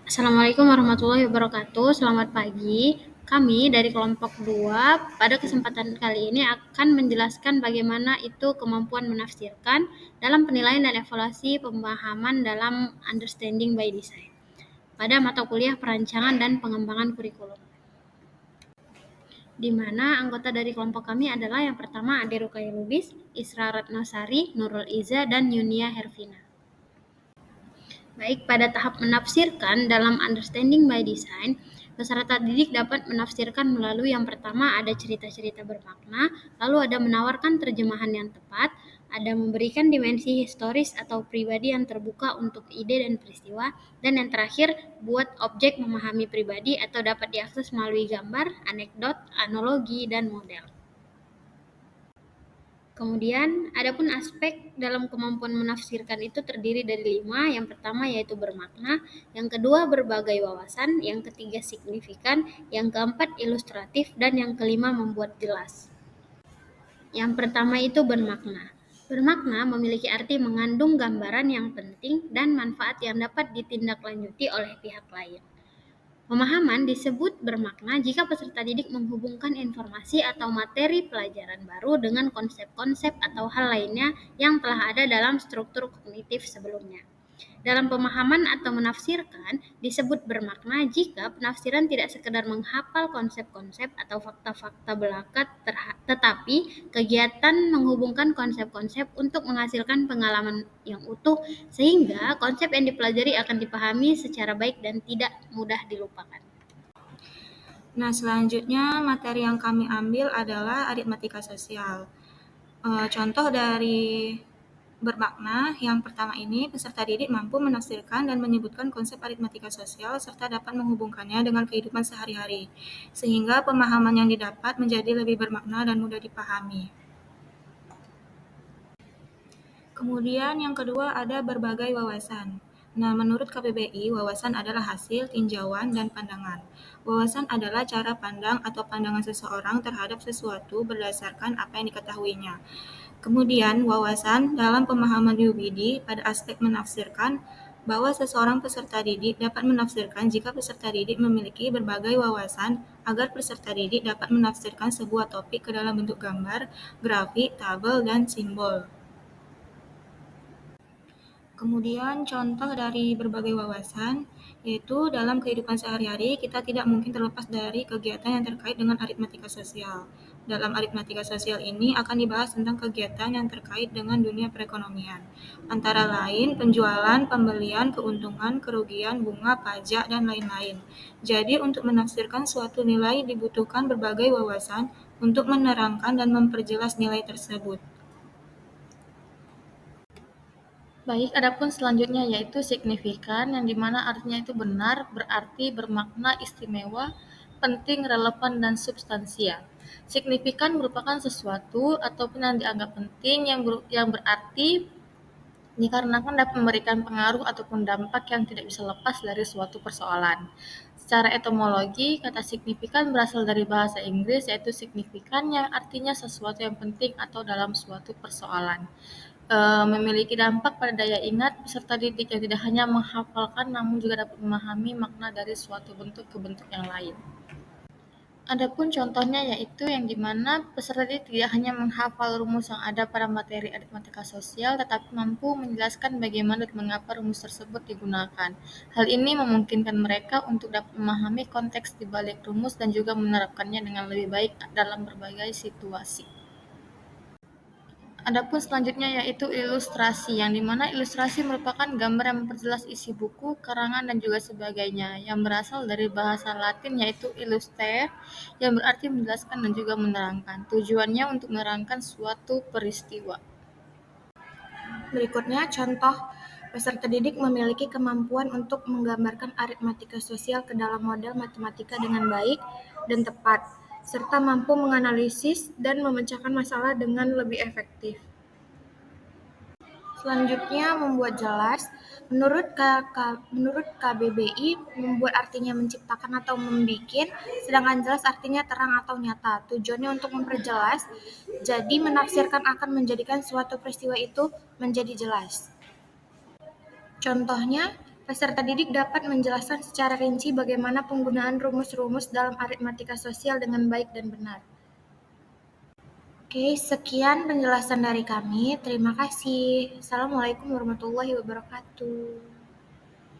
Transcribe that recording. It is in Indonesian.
Assalamualaikum warahmatullahi wabarakatuh. Selamat pagi. Kami dari kelompok 2 pada kesempatan kali ini akan menjelaskan bagaimana itu kemampuan menafsirkan dalam penilaian dan evaluasi pemahaman dalam understanding by design pada mata kuliah perancangan dan pengembangan kurikulum. Di mana anggota dari kelompok kami adalah yang pertama Ade Rukaya Lubis, Isra Ratnasari, Nurul Iza, dan Yunia Hervina. Baik, pada tahap menafsirkan dalam understanding by design, peserta didik dapat menafsirkan melalui yang pertama ada cerita-cerita bermakna, lalu ada menawarkan terjemahan yang tepat, ada memberikan dimensi historis atau pribadi yang terbuka untuk ide dan peristiwa, dan yang terakhir buat objek memahami pribadi atau dapat diakses melalui gambar, anekdot, analogi, dan model. Kemudian, adapun aspek dalam kemampuan menafsirkan itu terdiri dari 5. Yang pertama yaitu bermakna, yang kedua berbagai wawasan, yang ketiga signifikan, yang keempat ilustratif, dan yang kelima membuat jelas. Yang pertama itu bermakna. Bermakna memiliki arti mengandung gambaran yang penting dan manfaat yang dapat ditindaklanjuti oleh pihak lain. Pemahaman disebut bermakna jika peserta didik menghubungkan informasi atau materi pelajaran baru dengan konsep-konsep atau hal lainnya yang telah ada dalam struktur kognitif sebelumnya. Dalam pemahaman atau menafsirkan disebut bermakna jika penafsiran tidak sekedar menghafal konsep-konsep atau fakta-fakta belaka, tetapi kegiatan menghubungkan konsep-konsep untuk menghasilkan pengalaman yang utuh sehingga konsep yang dipelajari akan dipahami secara baik dan tidak mudah dilupakan. Nah, selanjutnya materi yang kami ambil adalah aritmatika sosial. Contoh dari bermakna yang pertama ini, peserta didik mampu menafsirkan dan menyebutkan konsep aritmatika sosial serta dapat menghubungkannya dengan kehidupan sehari-hari, sehingga pemahaman yang didapat menjadi lebih bermakna dan mudah dipahami. Kemudian yang kedua ada berbagai wawasan. Nah, menurut KBBI, wawasan adalah hasil tinjauan dan pandangan. Wawasan adalah cara pandang atau pandangan seseorang terhadap sesuatu berdasarkan apa yang diketahuinya. Kemudian, wawasan dalam pemahaman UBD pada aspek menafsirkan bahwa seseorang peserta didik dapat menafsirkan jika peserta didik memiliki berbagai wawasan agar peserta didik dapat menafsirkan sebuah topik ke dalam bentuk gambar, grafik, tabel, dan simbol. Kemudian contoh dari berbagai wawasan, yaitu dalam kehidupan sehari-hari kita tidak mungkin terlepas dari kegiatan yang terkait dengan aritmatika sosial. Dalam aritmatika sosial ini akan dibahas tentang kegiatan yang terkait dengan dunia perekonomian, antara lain penjualan, pembelian, keuntungan, kerugian, bunga, pajak, dan lain-lain. Jadi untuk menafsirkan suatu nilai dibutuhkan berbagai wawasan untuk menerangkan dan memperjelas nilai tersebut. Baik, adapun selanjutnya yaitu signifikan, yang dimana artinya itu benar, berarti, bermakna, istimewa, penting, relevan, dan substansial. Signifikan merupakan sesuatu ataupun yang dianggap penting yang berarti dikarenakan dapat memberikan pengaruh ataupun dampak yang tidak bisa lepas dari suatu persoalan. Secara etimologi, kata signifikan berasal dari bahasa Inggris yaitu signifikan yang artinya sesuatu yang penting atau dalam suatu persoalan. Memiliki dampak pada daya ingat peserta didik yang tidak hanya menghafalkan namun juga dapat memahami makna dari suatu bentuk ke bentuk yang lain. Adapun contohnya yaitu yang dimana peserta didik tidak hanya menghafal rumus yang ada pada materi aritmatika sosial tetapi mampu menjelaskan bagaimana dan mengapa rumus tersebut digunakan. Hal ini memungkinkan mereka untuk dapat memahami konteks di balik rumus dan juga menerapkannya dengan lebih baik dalam berbagai situasi. Adapun selanjutnya yaitu ilustrasi, yang dimana ilustrasi merupakan gambar yang memperjelas isi buku, karangan, dan juga sebagainya, yang berasal dari bahasa Latin yaitu illustrare, yang berarti menjelaskan dan juga menerangkan. Tujuannya untuk menerangkan suatu peristiwa. Berikutnya contoh peserta didik memiliki kemampuan untuk menggambarkan aritmatika sosial ke dalam model matematika dengan baik dan tepat, serta mampu menganalisis dan memecahkan masalah dengan lebih efektif. Selanjutnya membuat jelas. Menurut KBBI, membuat artinya menciptakan atau membikin, sedangkan jelas artinya terang atau nyata. Tujuannya untuk memperjelas, jadi menafsirkan akan menjadikan suatu peristiwa itu menjadi jelas. Contohnya, Peserta didik dapat menjelaskan secara rinci bagaimana penggunaan rumus-rumus dalam aritmatika sosial dengan baik dan benar. Oke, sekian penjelasan dari kami. Terima kasih. Assalamualaikum warahmatullahi wabarakatuh.